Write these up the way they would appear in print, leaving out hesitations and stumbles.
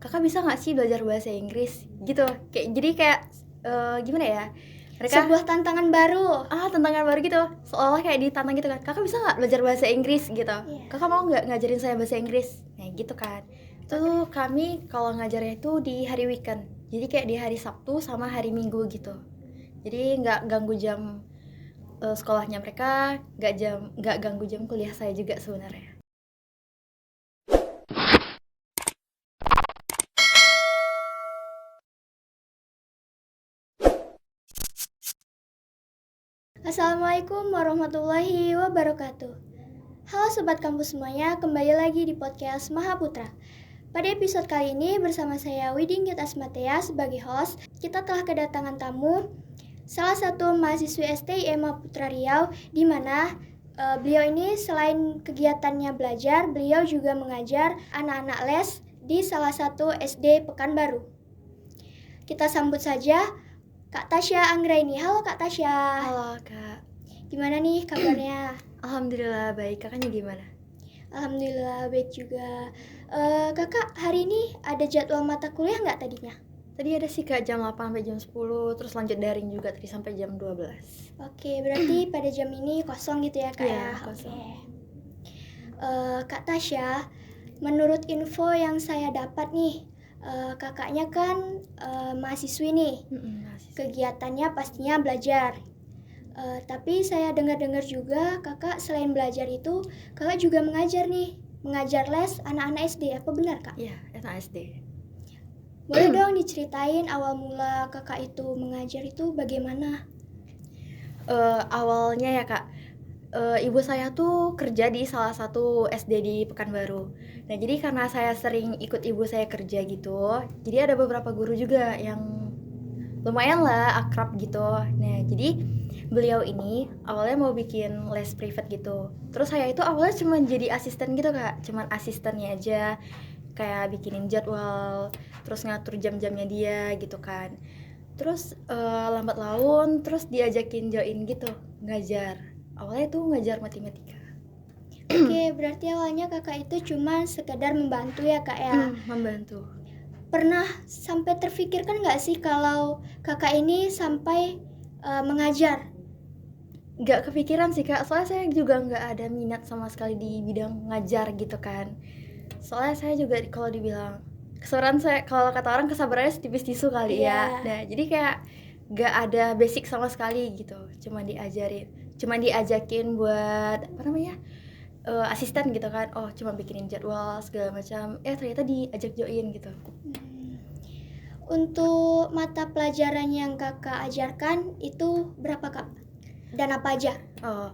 kakak bisa nggak sih belajar bahasa Inggris gitu. Kayak gimana ya, mereka Sebuah tantangan baru. tantangan baru gitu, seolah kayak ditantang gitu kan, kakak bisa nggak belajar bahasa Inggris gitu, kakak mau nggak ngajarin saya bahasa Inggris, nah gitu kan. Itu kami kalau ngajarnya itu di hari weekend, jadi kayak di hari Sabtu sama hari Minggu gitu, jadi nggak ganggu jam sekolahnya mereka, nggak ganggu jam kuliah saya juga sebenarnya. Assalamualaikum warahmatullahi wabarakatuh. Halo Sobat Kampus semuanya, kembali lagi di podcast Mahaputra. Pada episode kali ini bersama saya Widinggit Asmatea sebagai host, kita telah kedatangan tamu, salah satu mahasiswi STIM Mahaputra Riau, di mana beliau ini selain kegiatannya belajar, beliau juga mengajar anak-anak les di salah satu SD Pekanbaru. Kita sambut saja Kak Tasya Anggraini. Halo Kak Tasya. Halo kak. Gimana nih kabarnya? Alhamdulillah baik, kakaknya gimana? Alhamdulillah baik juga. Kakak hari ini ada jadwal mata kuliah nggak tadinya? Tadi ada sih kak, jam 8 sampai jam 10, terus lanjut daring juga tadi sampai jam 12. Oke, berarti pada jam ini kosong gitu ya kak Iya, ya? kosong. Oke. Kak Tasya, menurut info yang saya dapat nih, kakaknya kan mahasiswi nih. Kegiatannya pastinya belajar. Tapi saya dengar-dengar juga kakak selain belajar itu, kakak juga mengajar nih. Mengajar les anak-anak SD, apa benar kak? Iya, anak SD. Boleh dong diceritain awal mula kakak itu mengajar itu bagaimana? Awalnya ya kak, ibu saya tuh kerja di salah satu SD di Pekanbaru. Nah jadi karena saya sering ikut ibu saya kerja gitu, jadi ada beberapa guru juga yang lumayan lah akrab gitu. Nah jadi beliau ini awalnya mau bikin les privat gitu, terus saya itu awalnya cuma jadi asisten gitu kak, cuman asistennya aja, kayak bikinin jadwal, terus ngatur jam-jamnya dia gitu kan. Terus lambat laun terus diajakin join gitu ngajar, awalnya tuh ngajar matematika. Oke, berarti awalnya kakak itu cuma sekedar membantu ya kak ya? Membantu. Pernah sampai terfikirkan nggak sih kalau kakak ini sampai mengajar? Nggak kepikiran sih kak, soalnya saya juga nggak ada minat sama sekali di bidang ngajar gitu kan. Soalnya saya juga kalau dibilang kesabaran, saya kalau kata orang kesabarannya setipis tisu kali ya. Nah jadi kayak nggak ada basic sama sekali gitu, cuma diajakin buat apa namanya, asisten gitu kan. Oh cuma bikinin jadwal segala macam, ternyata diajak join gitu. Untuk mata pelajaran yang kakak ajarkan itu berapa kak? Dan apa aja? Oh,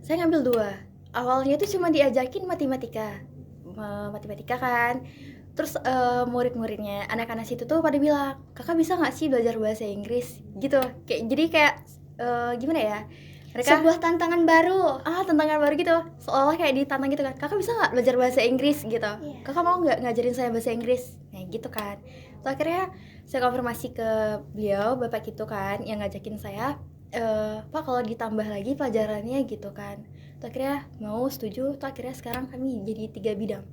saya ngambil 2. Awalnya itu cuma diajakin matematika kan. Terus murid-muridnya, anak-anak situ tuh pada bilang, kakak bisa nggak sih belajar bahasa Inggris gitu. Kayak gimana ya, mereka Sebuah tantangan baru. tantangan baru gitu, seolah kayak ditantang gitu kan, kakak bisa nggak belajar bahasa Inggris gitu, kakak mau nggak ngajarin saya bahasa Inggris, nah gitu kan. Terus akhirnya saya konfirmasi ke beliau, bapak gitu kan yang ngajakin saya, pak kalau ditambah lagi pelajarannya gitu kan. Terus akhirnya mau setuju. Terus akhirnya sekarang kami jadi 3 bidang,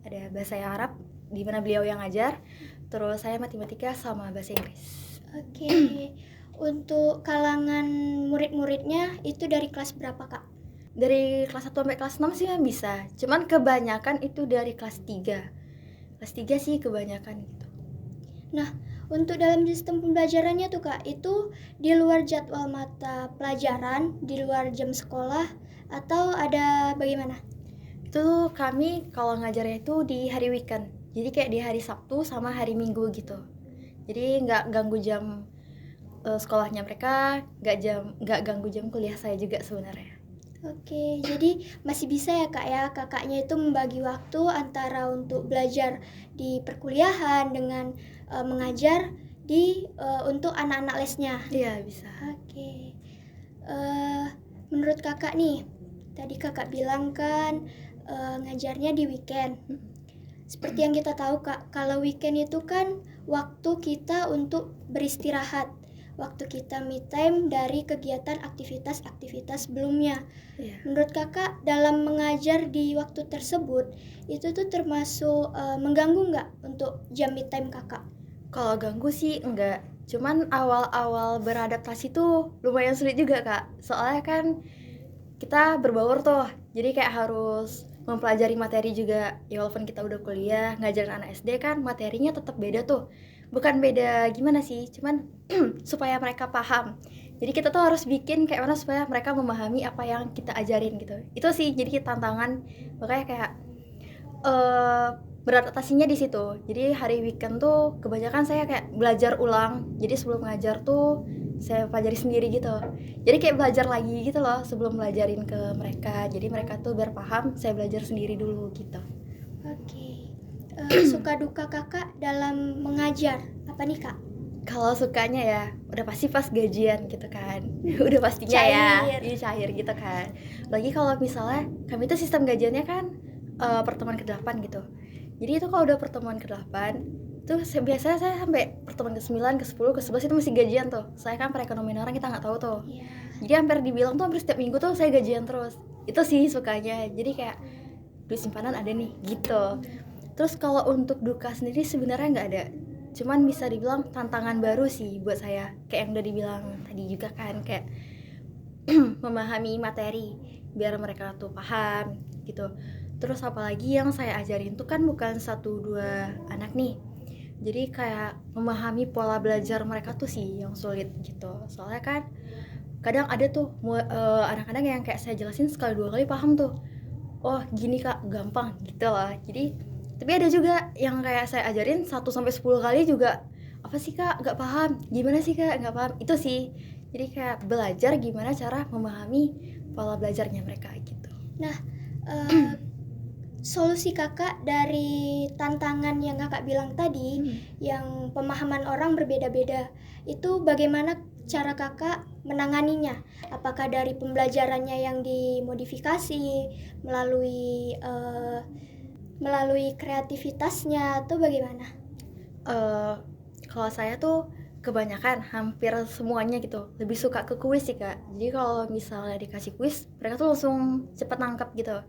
ada bahasa Arab di mana beliau yang ngajar, terus saya matematika sama bahasa Inggris. Oke. Untuk kalangan murid-muridnya itu dari kelas berapa kak? Dari kelas 1 sampai kelas 6 sih yang bisa, cuman kebanyakan itu dari kelas 3. Kelas 3 sih kebanyakan gitu. Nah, untuk dalam sistem pembelajarannya tuh kak, itu di luar jadwal mata pelajaran, di luar jam sekolah, atau ada bagaimana? Itu kami kalau ngajarnya itu di hari weekend, jadi kayak di hari Sabtu sama hari Minggu gitu, jadi nggak ganggu jam sekolahnya mereka, nggak ganggu jam kuliah saya juga sebenarnya. Oke, jadi masih bisa ya kak ya, kakaknya itu membagi waktu antara untuk belajar di perkuliahan dengan mengajar untuk anak-anak lesnya. Iya bisa. Oke. Menurut kakak nih, tadi kakak bilang kan ngajarnya di weekend. Seperti yang kita tahu kak, kalau weekend itu kan waktu kita untuk beristirahat, waktu kita me time dari kegiatan aktivitas-aktivitas sebelumnya. Iya. Menurut kakak, dalam mengajar di waktu tersebut, itu tuh termasuk mengganggu nggak untuk jam me time kakak? Kalau ganggu sih enggak. Cuman awal-awal beradaptasi tuh lumayan sulit juga, Kak. Soalnya kan kita berbaur tuh. Jadi kayak harus mempelajari materi juga. Ya walaupun kita udah kuliah, ngajarin anak SD kan materinya tetap beda tuh. Bukan beda gimana sih, cuman supaya mereka paham. Jadi kita tuh harus bikin kayak mana supaya mereka memahami apa yang kita ajarin gitu. Itu sih jadi tantangan. Makanya kayak beradaptasinya di situ. Jadi hari weekend tuh kebanyakan saya kayak belajar ulang. Jadi sebelum ngajar tuh saya pelajari sendiri gitu. Jadi kayak belajar lagi gitu loh sebelum belajarin ke mereka. Jadi mereka tuh biar paham, saya belajar sendiri dulu gitu. Oke. Suka duka kakak dalam mengajar apa nih kak? Kalau sukanya ya udah pasti pas gajian gitu kan. Udah pastinya ya. Cair. Iya cair gitu kan. Lagi kalau misalnya kami tuh sistem gajiannya kan pertemuan ke-8 gitu. Jadi itu kalau udah pertemuan ke-8 tuh biasanya saya sampai pertemuan ke-9, ke-10, ke-11 itu masih gajian tuh. Saya kan perekonomian orang kita nggak tahu tuh. Iya. Jadi hampir dibilang tuh hampir setiap minggu tuh saya gajian terus. Itu sih sukanya. Jadi kayak duit simpanan ada nih gitu. Terus kalau untuk duka sendiri sebenarnya nggak ada. Cuman bisa dibilang tantangan baru sih buat saya. Kayak yang udah dibilang tadi juga kan kayak memahami materi biar mereka tuh paham gitu. Terus apalagi yang saya ajarin tuh kan bukan 1-2 anak nih. Jadi kayak memahami pola belajar mereka tuh sih yang sulit gitu. Soalnya kan kadang ada tuh anak-anak yang kayak saya jelasin sekali 2 kali paham tuh. Oh gini kak, gampang gitu loh. Jadi tapi ada juga yang kayak saya ajarin 1-10 kali juga apa sih kak nggak paham, gimana sih kak nggak paham. Itu sih jadi kayak belajar gimana cara memahami pola belajarnya mereka gitu. Nah, solusi kakak dari tantangan yang kakak bilang tadi, yang pemahaman orang berbeda-beda, itu bagaimana cara kakak menanganinya? Apakah dari pembelajarannya yang dimodifikasi melalui kreativitasnya atau bagaimana? Kalau saya tuh kebanyakan hampir semuanya gitu lebih suka ke kuis sih kak. Jadi kalau misalnya dikasih kuis mereka tuh langsung cepet nangkep gitu.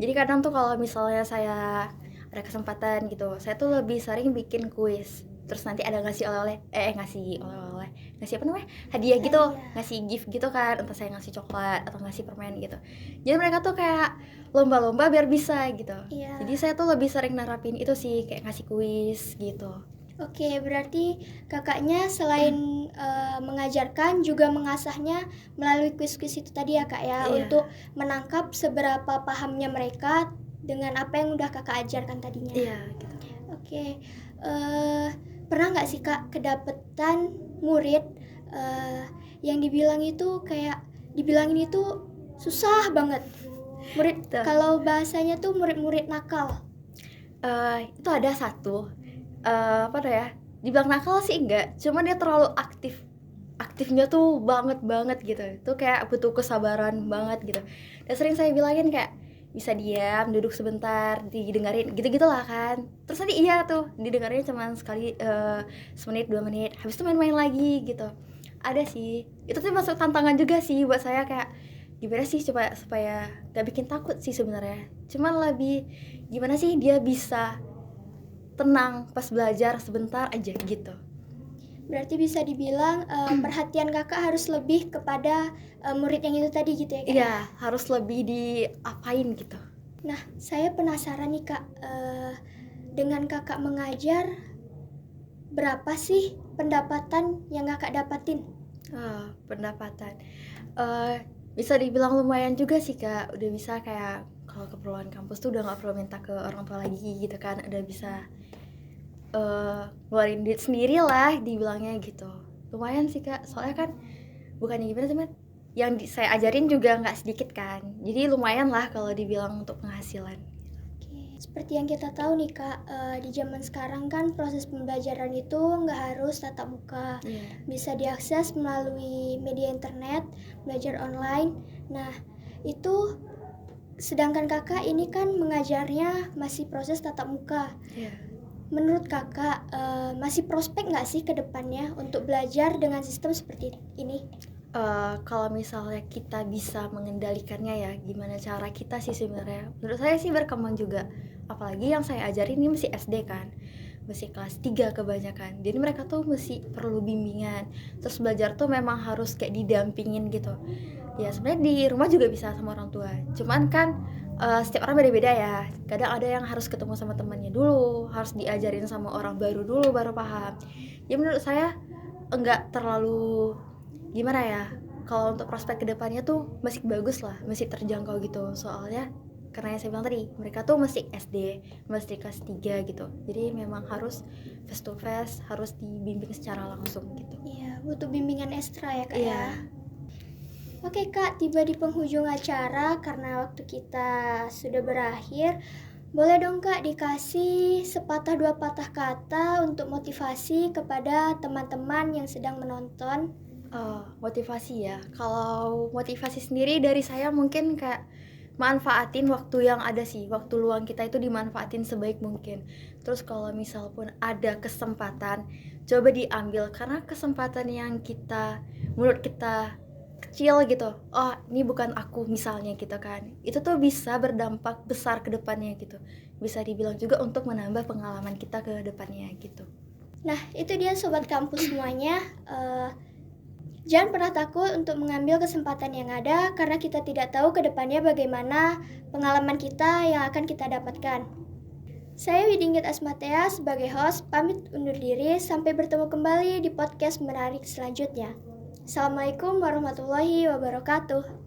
Jadi kadang tuh kalau misalnya saya ada kesempatan gitu saya tuh lebih sering bikin kuis. Terus nanti ada ngasih oleh-oleh ngasih apa namanya hadiah gitu, ngasih gift gitu kan, entah saya ngasih coklat atau ngasih permen gitu. Jadi mereka tuh kayak lomba-lomba biar bisa gitu. Iya. Jadi saya tuh lebih sering nerapin itu sih kayak ngasih kuis gitu. Oke, berarti kakaknya selain mengajarkan juga mengasahnya melalui kuis-kuis itu tadi ya kak ya, Iya. untuk menangkap seberapa pahamnya mereka dengan apa yang udah kakak ajarkan tadinya. Iya gitu. Oke, pernah nggak sih kak kedapetan murid yang dibilangin itu susah banget, murid Tuh. kalau bahasanya tuh murid-murid nakal. Itu ada satu apa tuh ya dibilang nakal sih enggak, cuma dia terlalu aktifnya tuh banget gitu. Itu kayak butuh kesabaran banget gitu. Dan sering saya bilangin kayak bisa diam, duduk sebentar, didengarin gitu-gitulah kan. Terus nanti iya tuh didengarin cuma sekali semenit 2 menit, habis itu main-main lagi gitu. Ada sih. Itu tuh masuk tantangan juga sih buat saya kayak gimana sih supaya gak bikin takut sih sebenarnya. Cuman lebih gimana sih dia bisa tenang pas belajar sebentar aja gitu. Berarti bisa dibilang perhatian kakak harus lebih kepada murid yang itu tadi gitu ya kak? Iya, harus lebih diapain gitu. Nah, saya penasaran nih kak, dengan kakak mengajar, berapa sih pendapatan yang kakak dapatin? Pendapatan bisa dibilang lumayan juga sih kak. Udah bisa kayak kalau keperluan kampus tuh udah nggak perlu minta ke orang tua lagi gitu kan. Udah bisa ngeluarin duit sendiri lah dibilangnya gitu. Lumayan sih kak, soalnya kan bukannya gimana teman, yang saya ajarin juga nggak sedikit kan, jadi lumayan lah kalau dibilang untuk penghasilan. Oke, seperti yang kita tahu nih kak, di zaman sekarang kan proses pembelajaran itu nggak harus tatap muka, bisa diakses melalui media internet, belajar online. Nah itu sedangkan kakak ini kan mengajarnya masih proses tatap muka. Menurut kakak, masih prospek nggak sih ke depannya untuk belajar dengan sistem seperti ini? Kalau misalnya kita bisa mengendalikannya ya, gimana cara kita sih sebenarnya? Menurut saya sih berkembang juga. Apalagi yang saya ajarin ini masih SD kan, masih kelas 3 kebanyakan. Jadi mereka tuh masih perlu bimbingan. Terus belajar tuh memang harus kayak didampingin gitu. Ya sebenarnya di rumah juga bisa sama orang tua. Cuman kan setiap orang beda-beda ya. Kadang ada yang harus ketemu sama temannya dulu, harus diajarin sama orang baru dulu baru paham. Ya menurut saya enggak terlalu gimana ya, kalau untuk prospek kedepannya tuh masih bagus lah, masih terjangkau gitu. Soalnya karena yang saya bilang tadi, mereka tuh masih SD, masih kelas 3 gitu. Jadi memang harus face to face, harus dibimbing secara langsung gitu. Iya, butuh bimbingan ekstra ya kak Iya. ya. Oke kak, tiba di penghujung acara karena waktu kita sudah berakhir. Boleh dong kak dikasih sepatah dua patah kata untuk motivasi kepada teman-teman yang sedang menonton. Motivasi ya. Kalau motivasi sendiri dari saya mungkin kayak manfaatin waktu yang ada sih, waktu luang kita itu dimanfaatin sebaik mungkin. Terus kalau misal pun ada kesempatan, coba diambil karena kesempatan yang menurut kita kecil gitu. Oh, ini bukan aku misalnya gitu kan. Itu tuh bisa berdampak besar ke depannya gitu. Bisa dibilang juga untuk menambah pengalaman kita ke depannya gitu. Nah, itu dia sobat kampus semuanya. Jangan pernah takut untuk mengambil kesempatan yang ada karena kita tidak tahu ke depannya bagaimana pengalaman kita yang akan kita dapatkan. Saya Widinggit Asmatea sebagai host pamit undur diri sampai bertemu kembali di podcast menarik selanjutnya. Assalamualaikum warahmatullahi wabarakatuh.